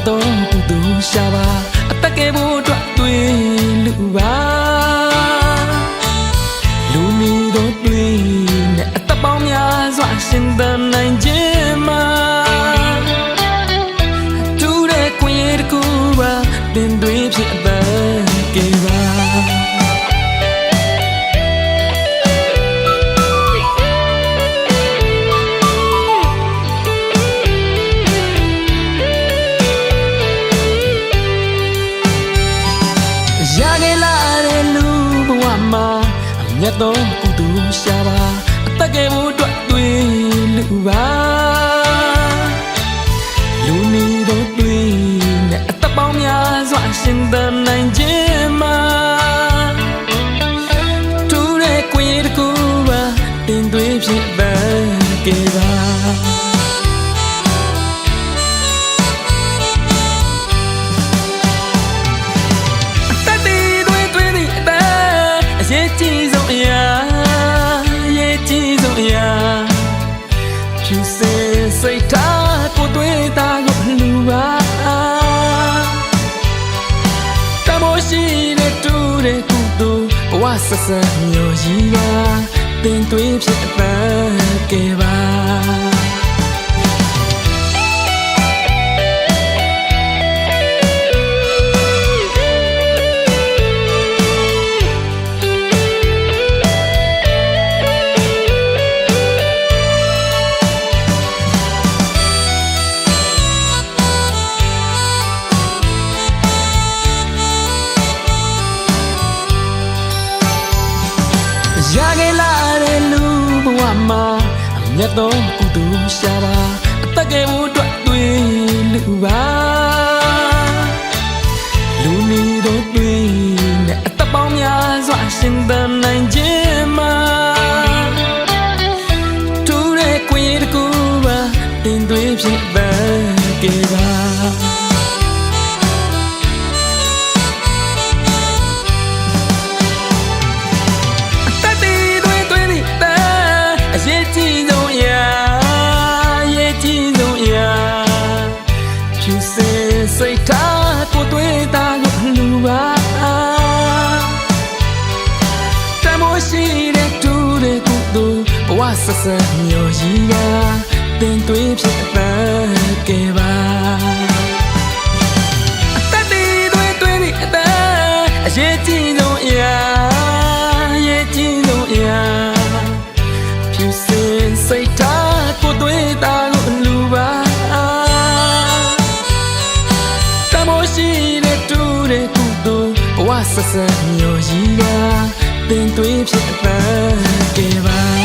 တော့ကုသိုလ်ရှာပါအသက်ကဲဖို့အတွက်တွေ့လူပါလူမီတို့တွေ့နဲ့အသက်ပေါင်းများစွာရှင်သန်နိုင်ခြင်းမှာတူတဲ့ခွင့်ရတကူပါတင်သွေးဖြစ်အသက်ကဲပါမြတ်သောကုသိုလ်ရှာပါအသက်ကဲဖို့အတွက်တွေ့လူပါလူမီတို့တွေ့နဲ့အသက်ပေါင်းများစွာရှင်သန်နိုင်ခြင်းမှာထူးတဲ့ခွင့်ရတကူပါတင်သွေးဖြစ်သက်ကဲပါဖြူစင်စိတ်ထားကိုတွေ့တာကိုလူပါတမိုးရှိတဲ့တူတဲ့ကုသိုလ်ဘဝဆက်ဆက်မျိုးကြီးပါတင်သွေးဖြစ်အသက်ကဲပါရခဲ့လာတဲ့လူဘဝမှာအမြတ်သောကုသိုလ်ရှာပါအသက်ကဲဖို့အတွက်တွေ့လူပါလူမီတို့တွေ့နဲ့အသက်ပေါင်းများစွာရှင်သန်နိုင်ခြင်းမှာထူးတဲ့ခွင့်ရတကူပါတင်သွေးဖြစ်သက်ကဲပါစိတ်ထားကိုတွေ့တာကိုလူပါတမိုးရှိတဲ့တူတဲ့ကုသိုလ်ဘဝဆက်ဆက်မျိုးကြီးပါတင်သွေးဖြစ်အသက်ကဲပါအသက်တွေ့တဲ့အသက်အရေးကြီးဆုံးအရာဖြူစင်စိတ်ထားကိုတွေ့တာကိုလူပါရှိတဲ့တူတဲ့ကုသိုလ်ဘဝဆက်ဆက်မျိုးကြီးပါတင်သွေးဖြစ်အသက်ကဲပါ